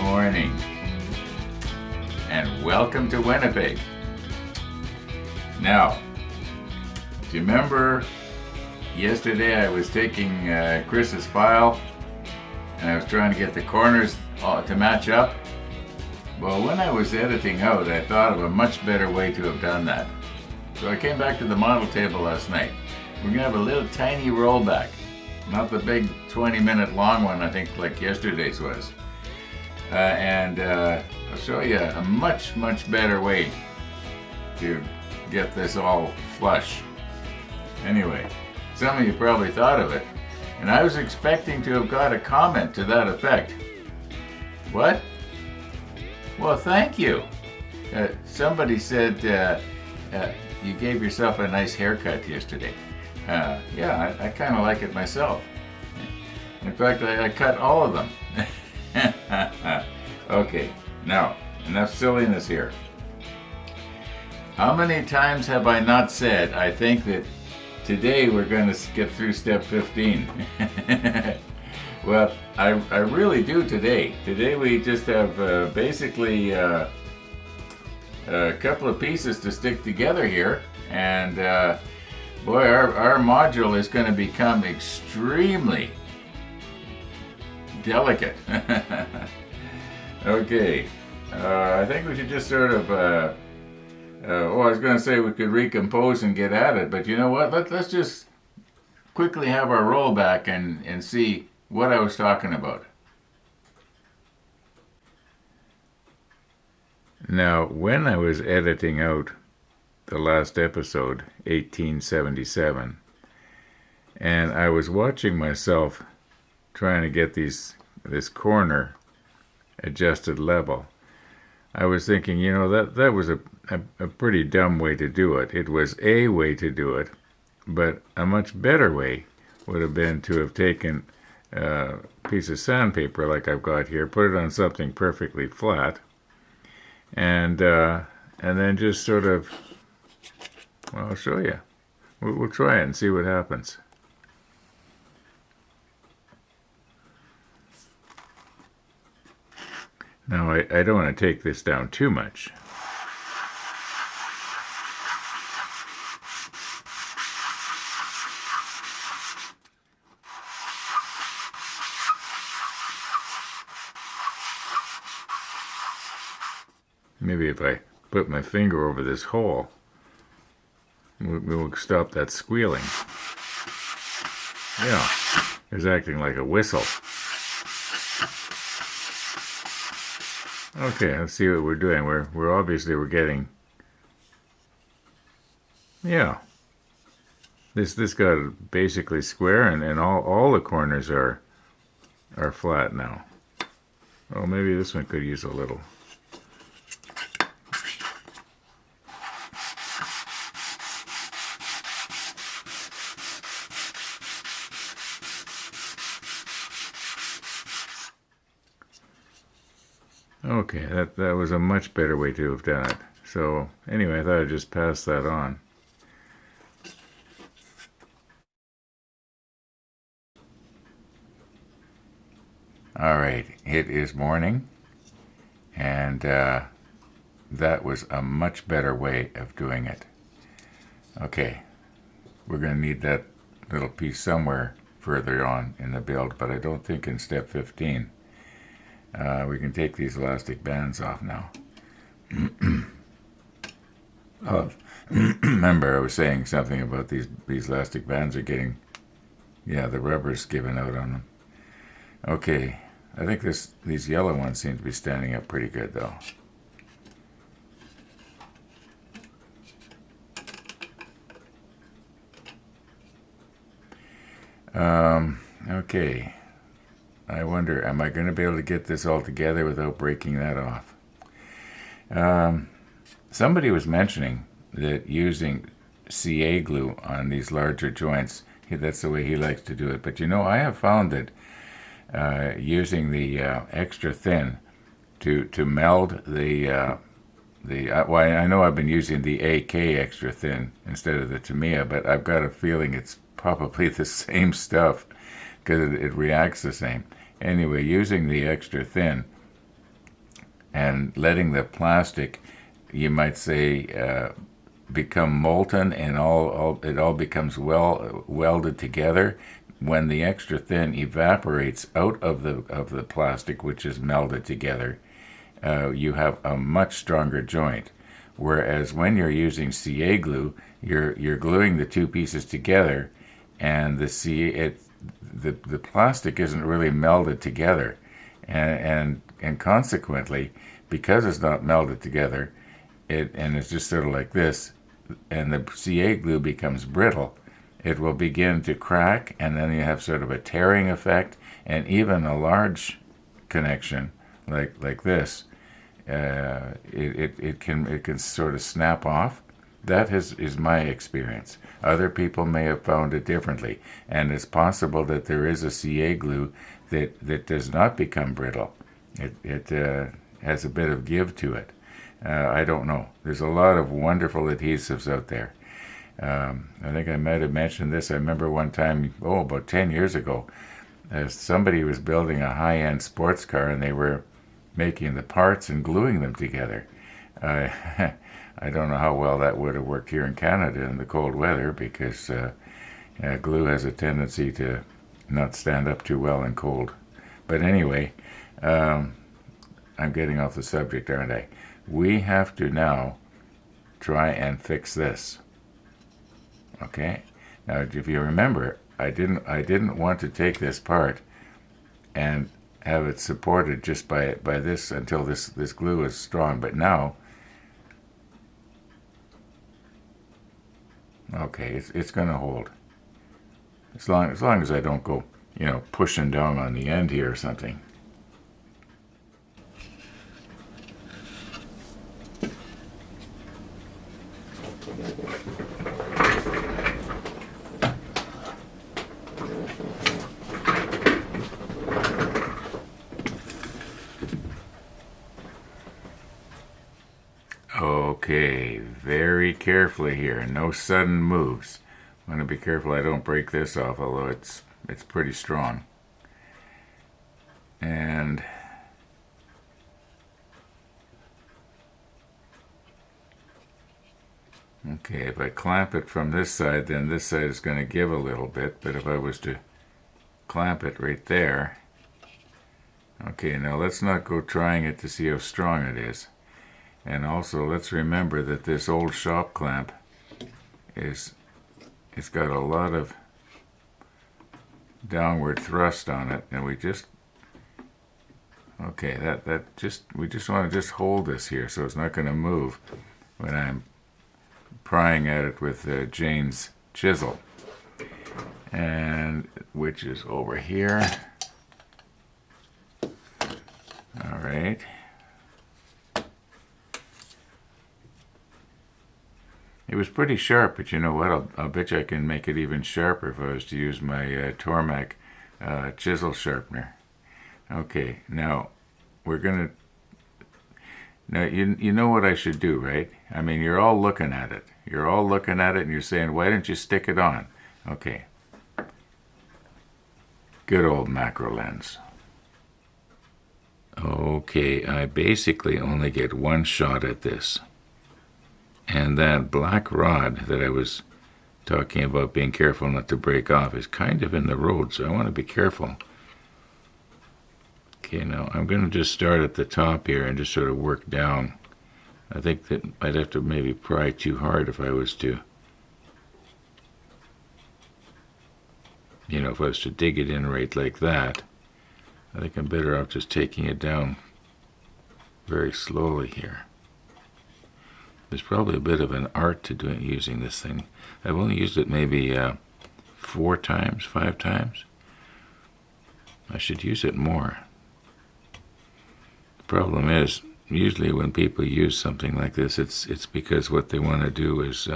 morning, and welcome to Winnipeg. Now, do you remember yesterday I was taking Chris's file and I was trying to get the corners to match up? Well, when I was editing out, I thought of a much better way to have done that. So I came back to the model table last night. We're going to have a little tiny rollback, not the big 20-minute long one I think like yesterday's was. And I'll show you a much better way to get this all flush. Anyway, some of you probably thought of it, and I was expecting to have got a comment to that effect. What? Well, thank you. Somebody said you gave yourself a nice haircut yesterday. Yeah, I kind of like it myself. In fact, I cut all of them. Okay, now, enough silliness here. How many times have I not said, I think that today we're going to skip through step 15? Well, I really do today. Today we just have basically a couple of pieces to stick together here, and boy, our module is going to become extremely delicate. Okay, I think we should just sort of, I was going to say we could recompose and get at it, but you know what, let's just quickly have our rollback and see what I was talking about. Now, when I was editing out the last episode, 1877, and I was watching myself trying to get this corner adjusted level, I was thinking, you know, that was a pretty dumb way to do it. It was a way to do it, but a much better way would have been to have taken a piece of sandpaper like I've got here, put it on something perfectly flat, and then just sort of, well, I'll show you. We'll try it and see what happens. Now, I don't want to take this down too much. Maybe if I put my finger over this hole, we'll stop that squealing. Yeah, it's acting like a whistle. Okay, let's see what we're doing. We're obviously getting, yeah. This got basically square, and all the corners are flat now. Oh, maybe this one could use a little. Okay, that was a much better way to have done it. So anyway, I thought I'd just pass that on. All right, it is morning, and that was a much better way of doing it. Okay, we're going to need that little piece somewhere further on in the build, but I don't think in step 15. We can take these elastic bands off now. Oh, remember I was saying something about these elastic bands are getting, yeah, the rubber's giving out on them. Okay, I think these yellow ones seem to be standing up pretty good though. Okay. I wonder, am I going to be able to get this all together without breaking that off? Somebody was mentioning that using CA glue on these larger joints, that's the way he likes to do it. But you know, I have found that using the extra thin to meld well, I know I've been using the AK extra thin instead of the Tamiya, but I've got a feeling it's probably the same stuff because it reacts the same. Anyway, using the extra thin and letting the plastic, you might say, become molten, and it all becomes welded together. When the extra thin evaporates out of the plastic, which is melded together, you have a much stronger joint. Whereas when you're using CA glue, you're gluing the two pieces together, and the plastic isn't really melded together, and consequently, because it's not melded together, and it's just sort of like this, and the CA glue becomes brittle, it will begin to crack, and then you have sort of a tearing effect, and even a large connection like this, it can sort of snap off. That is my experience. Other people may have found it differently, and it's possible that there is a CA glue that does not become brittle. It has a bit of give to it. I don't know. There's a lot of wonderful adhesives out there. I think I might have mentioned this. I remember one time, about 10 years ago, somebody was building a high-end sports car, and they were making the parts and gluing them together. I don't know how well that would have worked here in Canada in the cold weather, because glue has a tendency to not stand up too well in cold. But anyway, I'm getting off the subject, aren't I? We have to now try and fix this. Okay? Now, if you remember, I didn't want to take this part and have it supported just by this until this glue is strong. But now, okay, it's going to hold. As long as I don't go, pushing down on the end here or something. Okay, very carefully here. No sudden moves. I'm going to be careful I don't break this off, although it's pretty strong. And okay, if I clamp it from this side, then this side is going to give a little bit. But if I was to clamp it right there, okay, now let's not go trying it to see how strong it is. And also, let's remember that this old shop clamp it's got a lot of downward thrust on it, and we just we just want to just hold this here so it's not going to move when I'm prying at it with Jane's chisel, and which is over here. All right. It was pretty sharp, but you know what? I'll bet you I can make it even sharper if I was to use my Tormac chisel sharpener. Okay, now we're gonna. Now you know what I should do, right? I mean, you're all looking at it. You're all looking at it, and you're saying, "Why don't you stick it on?" Okay. Good old macro lens. Okay, I basically only get one shot at this. And that black rod that I was talking about being careful not to break off is kind of in the road, so I want to be careful. Okay, now I'm going to just start at the top here and just sort of work down. I think that I'd have to maybe pry too hard if I was to, if I was to dig it in right like that. I think I'm better off just taking it down very slowly here. There's probably a bit of an art to using this thing. I've only used it maybe 4 times, 5 times. I should use it more. The problem is, usually when people use something like this, it's because what they want to do is,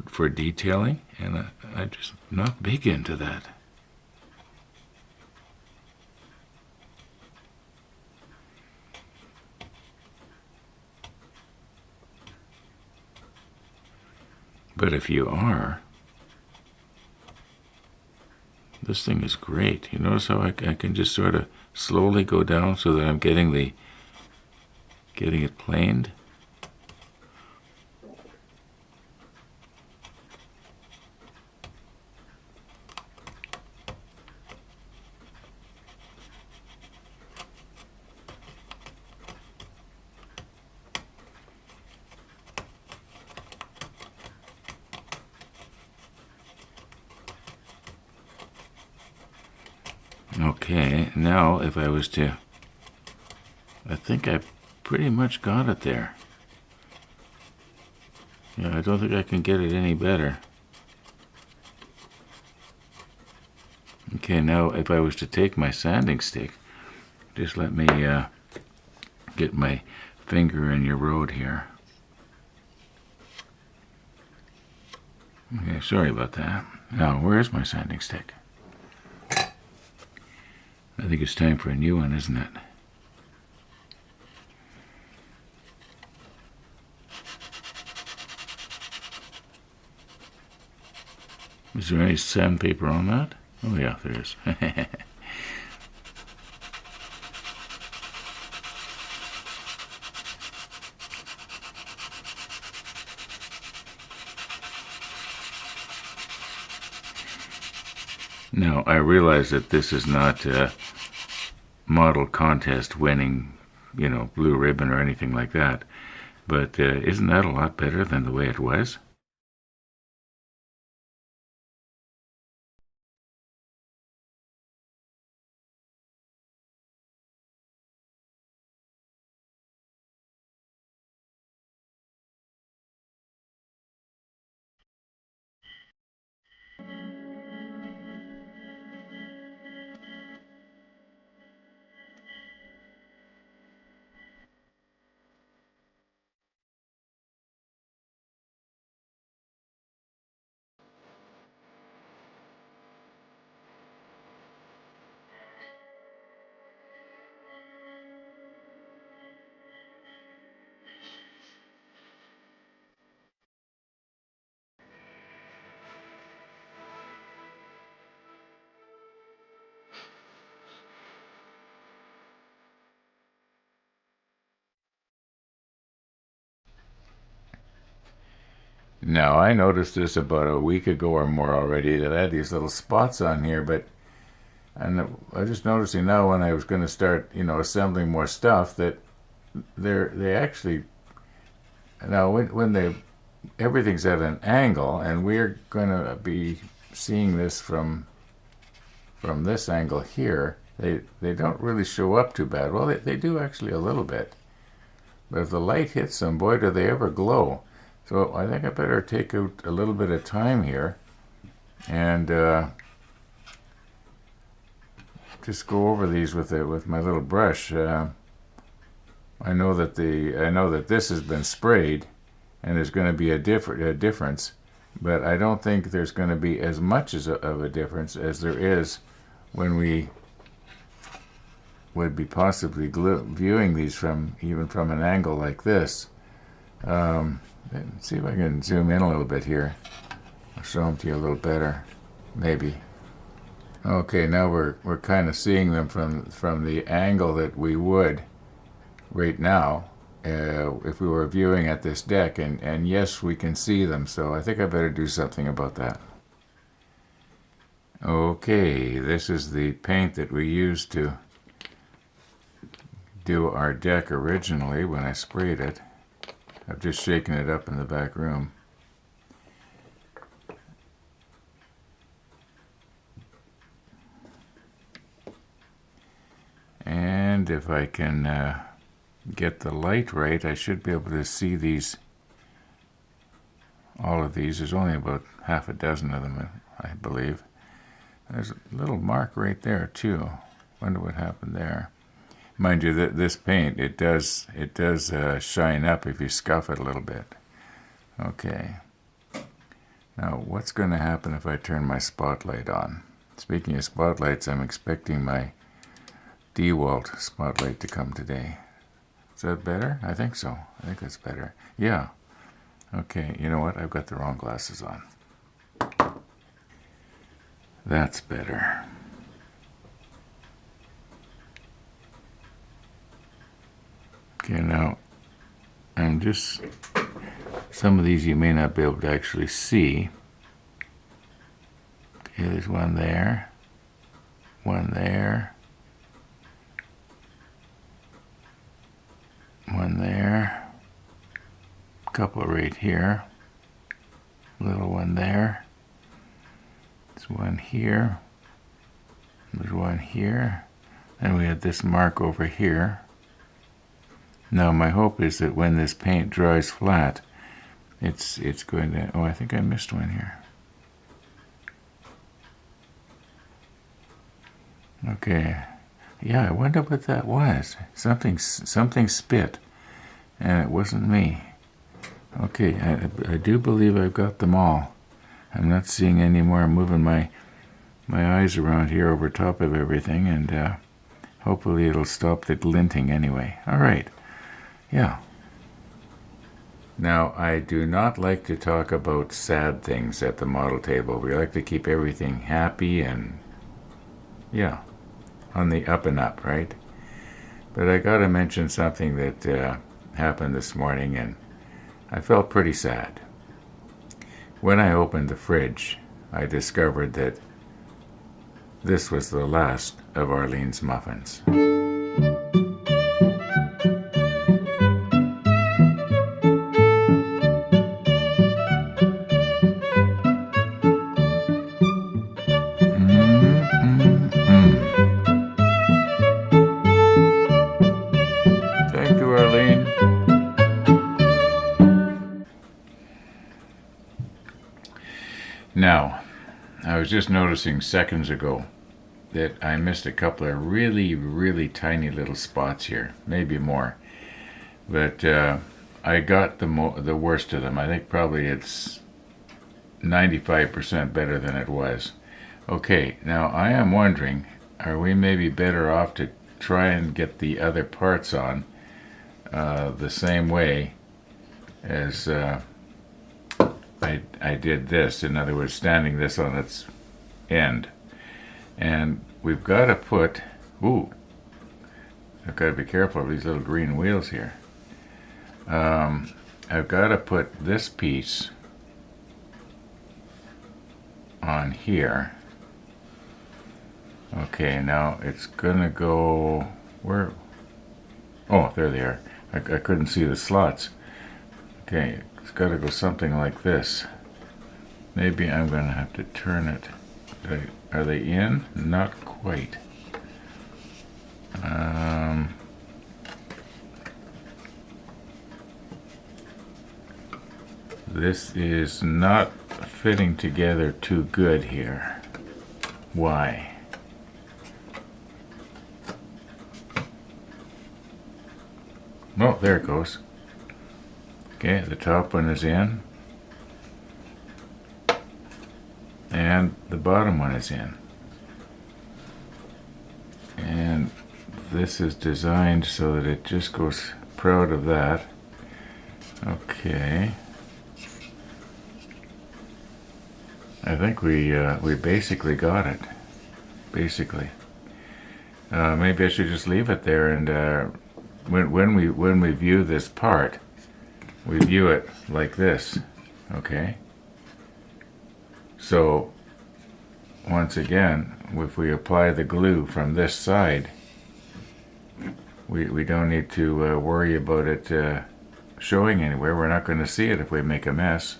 for detailing, and I'm just not big into that. But if you are, this thing is great. You notice how I can just sort of slowly go down so that I'm getting it planed. Okay, now if I was to, I think I pretty much got it there. Yeah, I don't think I can get it any better. Okay, now if I was to take my sanding stick, just let me get my finger in your road here. Okay, sorry about that. Now, where's my sanding stick? I think it's time for a new one, isn't it? Is there any sandpaper on that? Oh yeah, there is. Now, I realize that this is not a model contest winning, blue ribbon or anything like that, but isn't that a lot better than the way it was? Now, I noticed this about a week ago or more already, that I had these little spots on here, but I'm just noticing now when I was going to start, assembling more stuff, that they actually, now when everything's at an angle, and we're going to be seeing this from this angle here, they don't really show up too bad. Well, they do actually a little bit, but if the light hits them, boy, do they ever glow. So I think I better take out a little bit of time here and just go over these with my little brush. I know that this has been sprayed, and there's going to be a difference, but I don't think there's going to be as much of a difference as there is when we would be possibly viewing these even from an angle like this. Let's see if I can zoom in a little bit here. I'll show them to you a little better, maybe. Okay, now we're kind of seeing them from the angle that we would right now if we were viewing at this deck, and yes, we can see them, so I think I better do something about that. Okay, this is the paint that we used to do our deck originally when I sprayed it. I've just shaken it up in the back room. And if I can get the light right, I should be able to see these, all of these. There's only about half a dozen of them, I believe. There's a little mark right there too. Wonder what happened there. Mind you, that this paint, it does shine up if you scuff it a little bit. Okay. Now, what's going to happen if I turn my spotlight on? Speaking of spotlights, I'm expecting my DeWalt spotlight to come today. Is that better? I think so. I think that's better. Yeah. Okay, you know what? I've got the wrong glasses on. That's better. Okay, now I'm just, some of these you may not be able to actually see. Okay, there's one there, one there, one there, a couple right here, little one there, there's one here, there's one here, and we have this mark over here. Now my hope is that when this paint dries flat, it's going to, oh, I think I missed one here. Okay, yeah, I wonder what that was. Something spit, and it wasn't me. Okay, I do believe I've got them all. I'm not seeing any more. I'm moving my eyes around here over top of everything, and hopefully it'll stop the glinting anyway. All right, yeah. Now, I do not like to talk about sad things at the model table. We like to keep everything happy and, yeah, on the up and up, right? But I got to mention something that happened this morning, and I felt pretty sad. When I opened the fridge, I discovered that this was the last of Arlene's muffins. Thank you, Arlene. Now, I was just noticing seconds ago that I missed a couple of really, really tiny little spots here, maybe more. But I got the worst of them. I think probably it's 95% better than it was. Okay, now I am wondering, are we maybe better off to try and get the other parts on the same way as I did this? In other words, standing this on its end. And we've got to put, ooh, I've got to be careful of these little green wheels here. I've got to put this piece on here. Okay, now it's gonna go, where? Oh, there they are. I couldn't see the slots. Okay, it's got to go something like this. Maybe I'm gonna have to turn it. Are they in? Not quite. This is not fitting together too good here. Why? Oh, there it goes. Okay, the top one is in. And the bottom one is in. And this is designed so that it just goes, proud of that. Okay. I think we basically got it. Basically. Maybe I should just leave it there, and when we view this part, we view it like this. Okay. So once again, if we apply the glue from this side, we don't need to worry about it showing anywhere. We're not going to see it if we make a mess.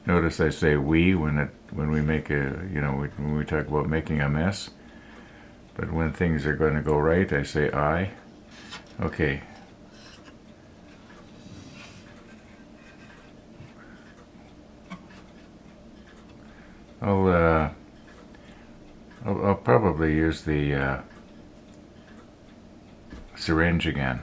Notice I say we when we make when we talk about making a mess. But when things are going to go right, I say I. Okay. I'll probably use the syringe again.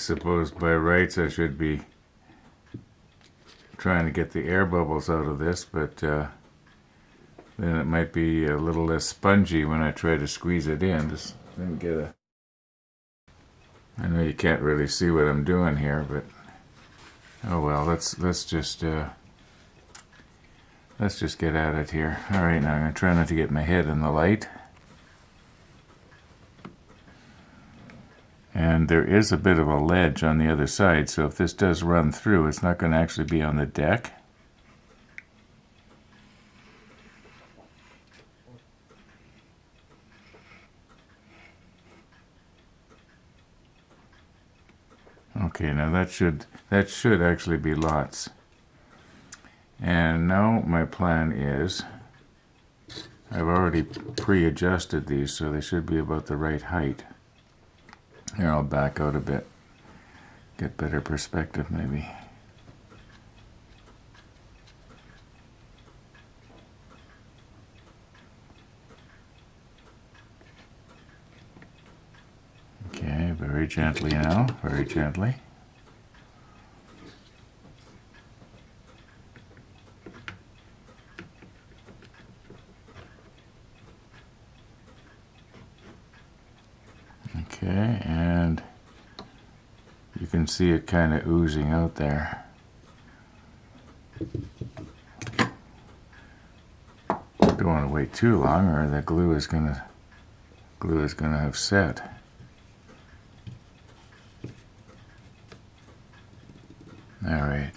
suppose by rights I should be trying to get the air bubbles out of this, but then it might be a little less spongy when I try to squeeze it in. Just let me get a... I know you can't really see what I'm doing here, but oh well. Let's just get at it here. All right, now I'm gonna try not to get my head in the light. And there is a bit of a ledge on the other side, so if this does run through, it's not going to actually be on the deck. Okay, now that should actually be lots. And now my plan is, I've already pre-adjusted these, so they should be about the right height. Here, I'll back out a bit, get better perspective maybe. Okay, very gently now, very gently. Okay, and you can see it kind of oozing out there. Don't want to wait too long, or the glue is gonna have set. All right,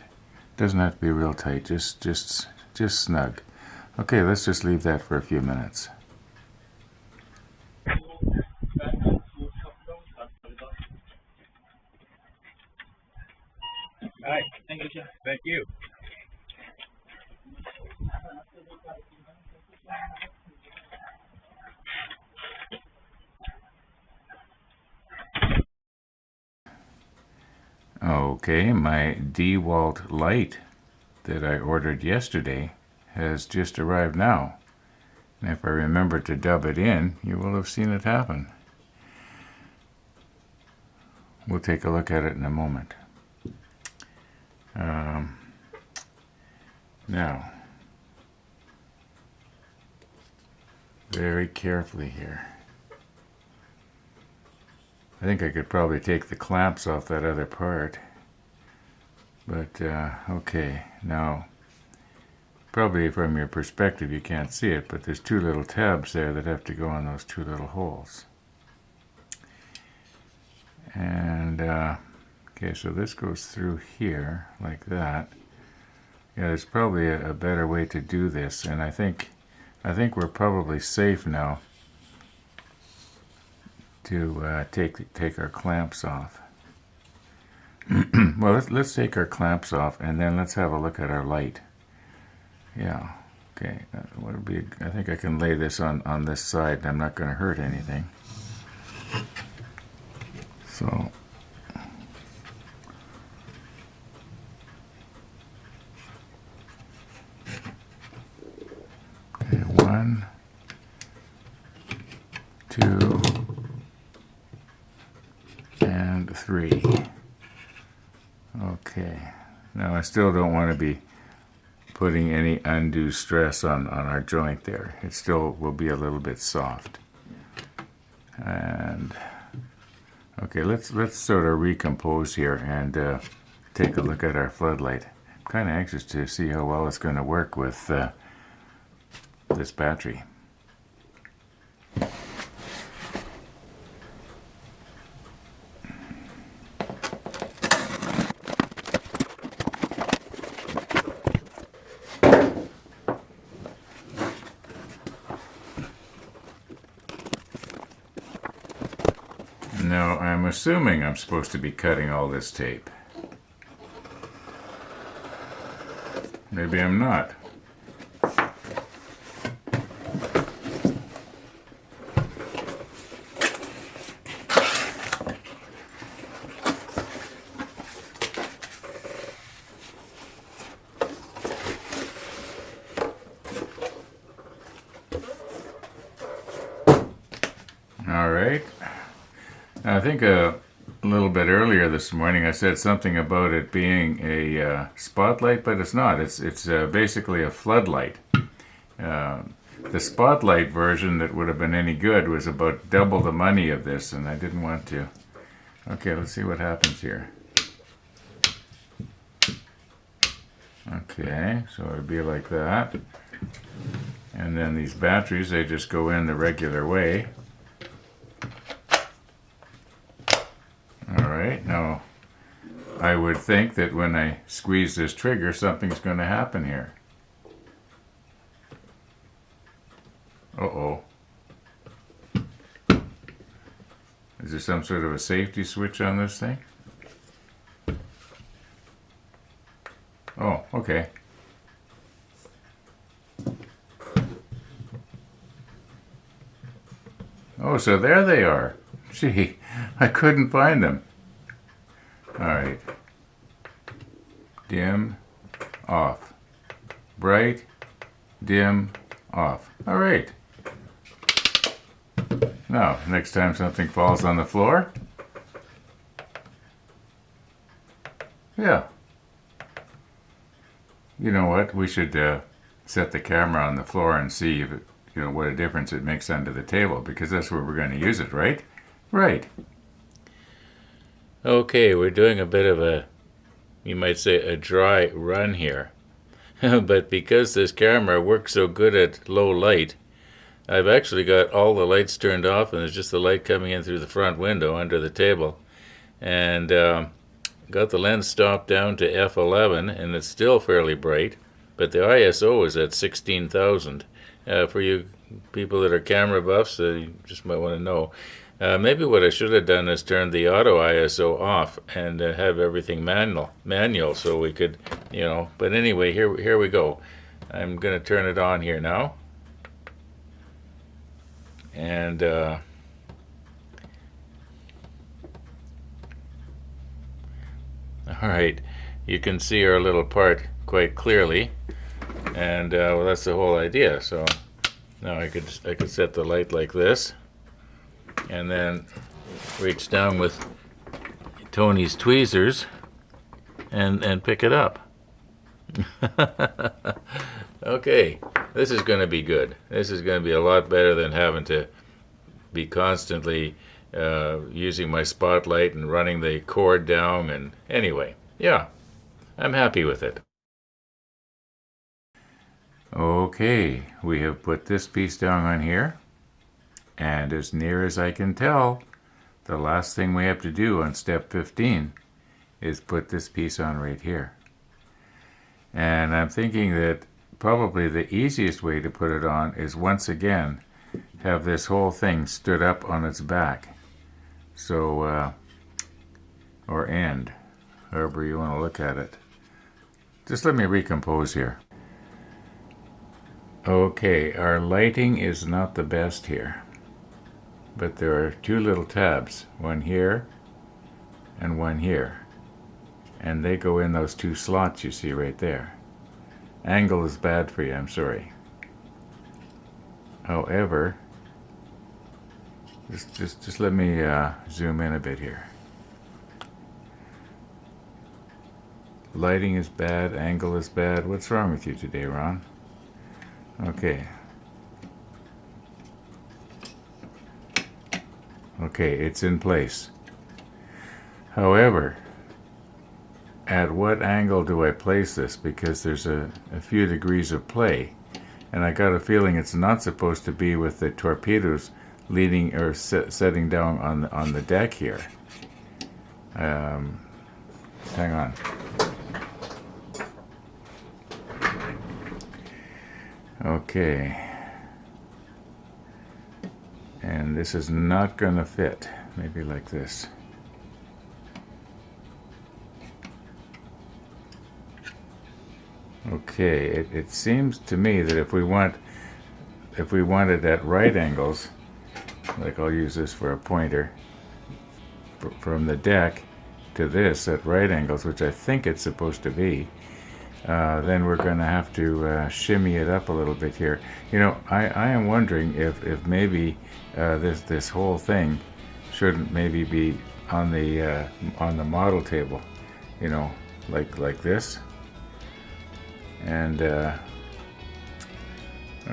doesn't have to be real tight, just snug. Okay, let's just leave that for a few minutes. All right, thank you. Okay, my DeWalt light that I ordered yesterday has just arrived now. And if I remember to dub it in, you will have seen it happen. We'll take a look at it in a moment. Now, very carefully here. I think I could probably take the clamps off that other part. But, okay, now, probably from your perspective you can't see it, but there's two little tabs there that have to go on those two little holes. And, okay, so this goes through here, like that. Yeah, there's probably a better way to do this, and I think we're probably safe now to take our clamps off. Well, let's take our clamps off, and then let's have a look at our light. Yeah, okay. What would be? I think I can lay this on this side, and I'm not going to hurt anything. So. Okay, 1, 2, and 3. Okay, now I still don't want to be putting any undue stress on our joint there. It still will be a little bit soft. And okay, let's sort of recompose here and take a look at our floodlight. I'm kind of anxious to see how well it's going to work with this battery. Now, I'm assuming I'm supposed to be cutting all this tape. Maybe I'm not. All right. I think a little bit earlier this morning, I said something about it being a spotlight, but it's not. It's basically a floodlight. The spotlight version that would have been any good was about double the money of this, and I didn't want to. Okay, let's see what happens here. Okay, so it'd be like that. And then these batteries, they just go in the regular way. Alright, now I would think that when I squeeze this trigger, something's going to happen here. Uh-oh. Is there some sort of a safety switch on this thing? Oh, okay. Oh, so there they are. Gee, I couldn't find them. All right. Dim, off. Bright, dim, off. All right. Now, next time something falls on the floor. Yeah. You know what? We should set the camera on the floor and see if it, what a difference it makes under the table, because that's where we're going to use it, right? Right. Okay, we're doing a bit of a, you might say, a dry run here. But because this camera works so good at low light, I've actually got all the lights turned off, and there's just the light coming in through the front window under the table. And got the lens stopped down to f11, and it's still fairly bright, but the ISO is at 16,000. For you people that are camera buffs, you just might want to know. Maybe what I should have done is turn the auto ISO off and have everything manual, so we could, But anyway, here we go. I'm going to turn it on here now. And all right, you can see our little part quite clearly, and well, that's the whole idea. So now I could set the light like this, and then reach down with Tony's tweezers and pick it up. Okay, this is going to be good. This is going to be a lot better than having to be constantly using my spotlight and running the cord down. And anyway, yeah, I'm happy with it. Okay, we have put this piece down on here, and as near as I can tell, the last thing we have to do on step 15 is put this piece on right here. And I'm thinking that probably the easiest way to put it on is once again have this whole thing stood up on its back. So, or end, however you want to look at it. Just let me recompose here. Okay, our lighting is not the best here, but there are two little tabs, one here and one here, and they go in those two slots you see right there. Angle is bad for you, I'm sorry. However, just let me zoom in a bit here. Lighting is bad, angle is bad. What's wrong with you today, Ron? Okay. Okay, it's in place. However, at what angle do I place this? Because there's a few degrees of play, and I got a feeling it's not supposed to be with the torpedoes leading or setting down on the deck here. Hang on. Okay. And this is not going to fit. Maybe like this. Okay, it seems to me that if we want it at right angles, like I'll use this for a pointer, from the deck to this at right angles, which I think it's supposed to be, then we're going to have to shimmy it up a little bit here. I am wondering if maybe this whole thing shouldn't maybe be on the model table, you know, like this. And all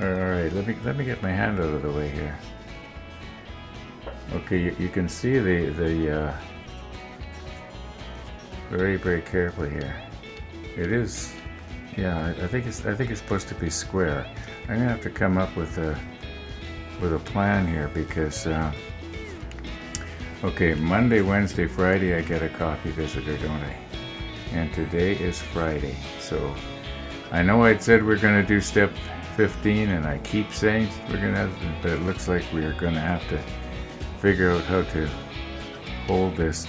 right, let me get my hand out of the way here. Okay, you can see the very carefully here. It is, yeah. I think it's supposed to be square. I'm gonna have to come up with a plan here because okay, Monday, Wednesday, Friday I get a coffee visitor, don't I? And today is Friday, so I know I'd said we're gonna do step 15, and I keep saying we're gonna, but it looks like we are gonna have to figure out how to hold this.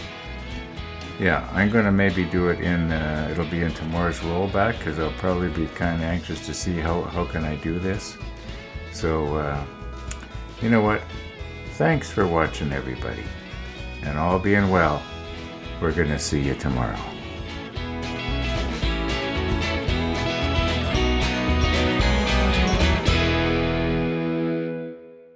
Yeah, I'm gonna maybe do it in, it'll be in tomorrow's rollback, because I'll probably be kind of anxious to see how can I do this. So, you know what? Thanks for watching, everybody. And all being well, we're gonna see you tomorrow.